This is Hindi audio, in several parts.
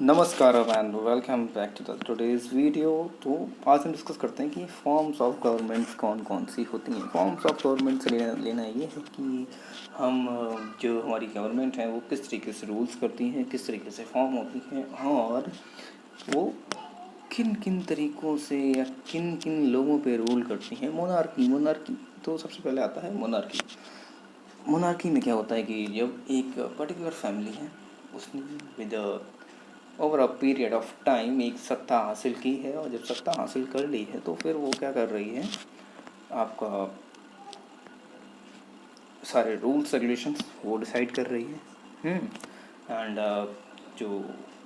नमस्कार and welcome back to the today's video. तो आज हम डिस्कस करते हैं कि फॉर्म्स ऑफ गवर्नमेंट्स कौन कौन सी होती हैं। फॉर्म्स ऑफ गवर्नमेंट से लेना ये है कि हम जो हमारी गवर्नमेंट है वो किस तरीके से रूल्स करती हैं, किस तरीके से फॉर्म होती हैं और वो किन किन तरीक़ों से या किन किन लोगों पे रूल करती हैं। मोनार्की तो सबसे पहले आता है मोनार्की। मोनार्की में क्या होता है कि जब एक पर्टिकुलर फैमिली है उसने with over a period of time एक सत्ता हासिल की है, और जब सत्ता हासिल कर ली है तो फिर वो क्या कर रही है, आपका सारे रूल्स रेगुलेशंस वो डिसाइड कर रही है। एंड जो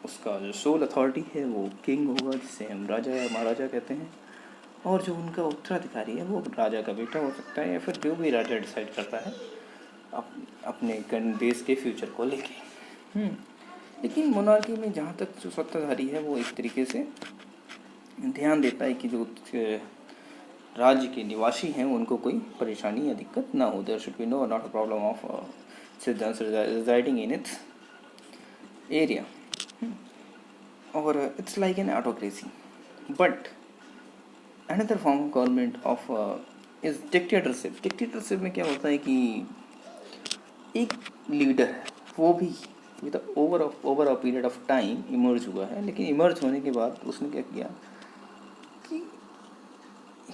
उसका जो सोल अथॉरिटी है वो किंग होगा, जिसे हम राजा या महाराजा कहते हैं, और जो उनका उत्तराधिकारी है वो राजा का बेटा हो सकता है, या फिर जो भी राजा डिसाइड करता है अपने देश के फ्यूचर को लेके। लेकिन मोनार्की में जहाँ तक जो सत्ताधारी है वो एक तरीके से ध्यान देता है कि जो राज्य के निवासी हैं उनको कोई परेशानी या दिक्कत ना हो। There should be not a problem of citizens residing in its area, और it's like an autocracy. But another form of government of is dictatorship. Dictatorship में क्या होता है कि एक लीडर है, वो भी with over a period of time emerge हुआ है, लेकिन इमर्ज होने के बाद उसने क्या किया कि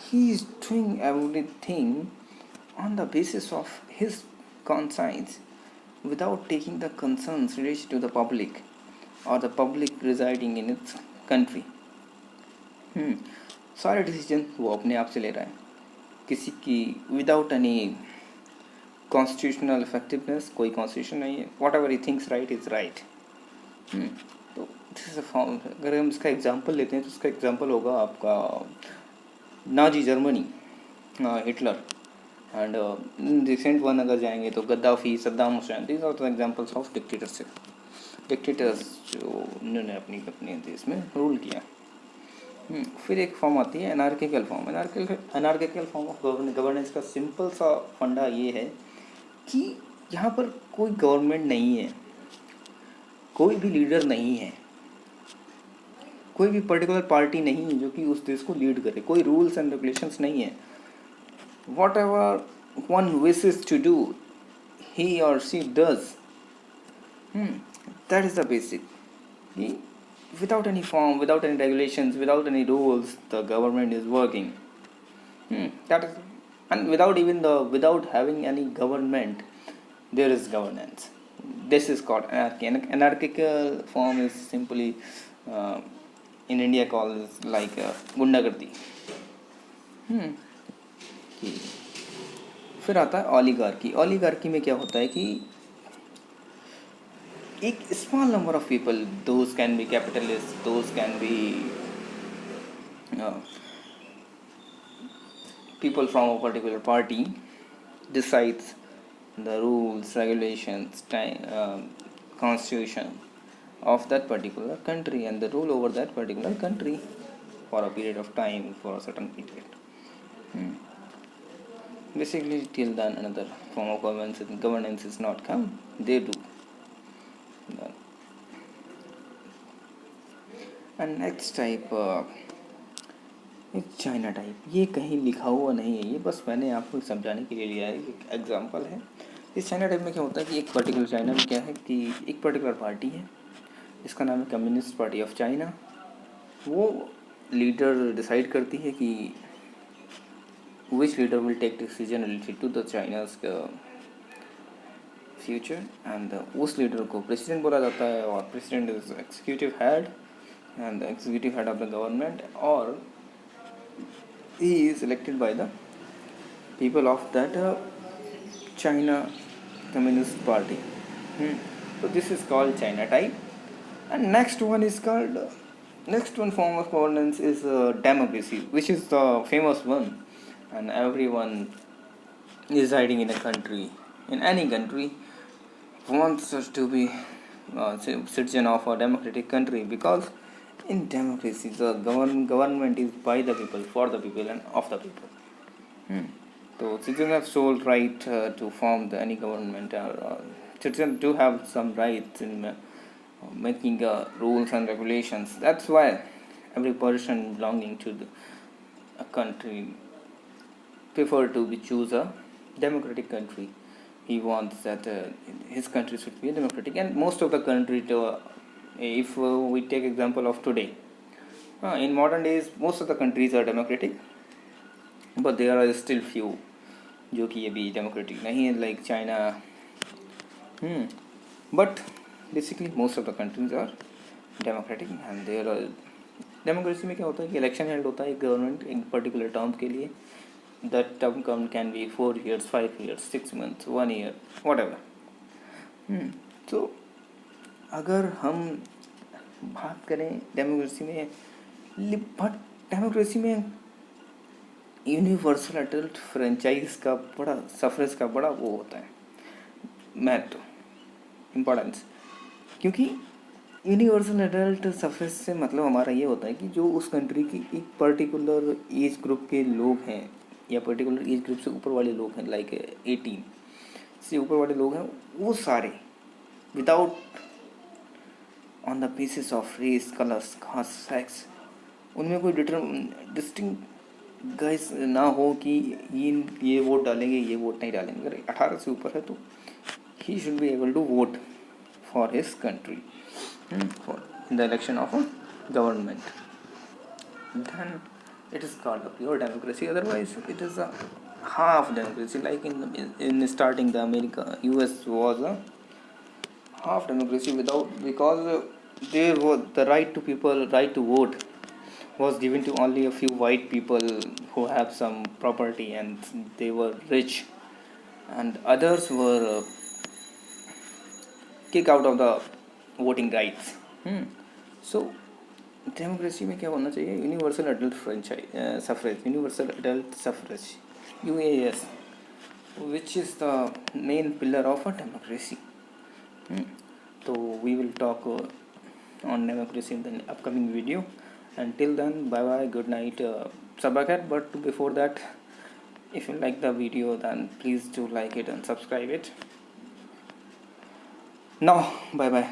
he is doing everything on the basis of his conscience without taking the concerns related to the public or the public residing in its country। सारे डिसीजन वो अपने आप से ले रहा है, किसी की विदाउट एनी कॉन्स्टिट्यूशनल इफेक्टिवनेस। कोई कॉन्स्टिट्यूशन नहीं है, what ever he thinks right is right. तो दिस इज अ फॉर्म। अगर हम इसका एग्जांपल लेते हैं तो इसका एग्जांपल होगा आपका Nazi Germany, Hitler, and recent one अगर जाएंगे तो Gaddafi, Saddam Hussein. These are the examples of dictatorship, dictators जो उन्होंने अपने देश में रूल किया। फिर एक फॉर्म आती है anarchical form. Anarchical form of governance का सिंपल सा फंडा ये है कि यहाँ पर कोई गवर्नमेंट नहीं है, कोई भी लीडर नहीं है, कोई भी पर्टिकुलर पार्टी नहीं है जो कि उस देश को लीड करे, कोई रूल्स एंड रेगुलेशंस नहीं है। Whatever one wishes to do he और she does, that is the basic. Without any form, without any regulations, without any rules, the government is working. That is, and without having any government, there is governance. This is called anarchy. Anarchical form is simply in India called like गुंडागर्दी। फिर आता है ऑलिगार्की। ऑलिगार्की में क्या होता है कि एक small number of people, those can be capitalist, those can be people from a particular party decides the rules, regulations, constitution of that particular country and the rule over that particular country for a period of time, for a certain period. Basically till then another form of governance is not come, they do. And next type China type. ये कहीं लिखा हुआ नहीं है, ये बस मैंने आपको समझाने के लिए लिया है, एक एग्जांपल है। इस चाइना टाइप में क्या होता है कि एक पर्टिकुलर चाइना में क्या है कि एक पर्टिकुलर पार्टी है, इसका नाम है कम्युनिस्ट पार्टी ऑफ चाइना। वो लीडर डिसाइड करती है कि which leader will take decision related to the China's future, and उस लीडर को प्रेसिडेंट बोला जाता है, और president is executive head and the executive head of the government, or he is elected by the people of that China Communist Party. So this is called China type. And next one form of governance is democracy, which is the famous one, and everyone residing in a country, in any country, wants us to be citizen of a democratic country, because in democracy the government is by the people, for the people, and of the people. So citizens have sole right to form any government, or citizens do have some rights in making rules and regulations. That's why every person belonging to a country prefer to be choose a democratic country. He wants that his country should be democratic, and most of the country, if we take example of today, in modern days most of the countries are democratic, but there are still few जो कि अभी डेमोक्रेटिक नहीं है, like China. But basically most of the countries are democratic and there are. Democracy में क्या होता है कि इलेक्शन हेल्ड होता है एक गवर्नमेंट एक पर्टिकुलर टर्म के लिए. That term can be 4 years, 5 years, 6 months, 1 year, whatever. तो अगर हम बात करें डेमोक्रेसी में, बट डेमोक्रेसी में यूनिवर्सल अडल्ट फ्रेंचाइज का बड़ा सफरेज का बड़ा वो होता है महत्व, इम्पोर्टेंस. क्योंकि यूनिवर्सल एडल्ट सफरेज से मतलब हमारा ये होता है कि जो उस कंट्री की एक पर्टिकुलर एज ग्रुप के लोग हैं या पर्टिकुलर एज ग्रुप से ऊपर वाले लोग हैं, लाइक 18 से ऊपर वाले लोग हैं, वो सारे without on the basis of race, colours, caste, sex, उनमें कोई डिस्टिंक्ट गाइस ना हो कि ये वोट डालेंगे, ये वोट नहीं डालेंगे. अगर 18 से ऊपर है तो he should be able to vote for his country for in the election of a government. Then it is called a pure democracy. Otherwise it is a half democracy, like in starting the US was a half democracy because there was the right to vote was given to only a few white people who have some property and they were rich, and others were kicked out of the voting rights. So democracy में क्या होना चाहिए? Universal adult suffrage, universal adult suffrage, UAS, which is the main pillar of a democracy. So we will talk on democracy in the upcoming video. Until then, bye bye, good night, Sabakar. But before that, if you like the video, then please do like it and subscribe it. Now, bye bye.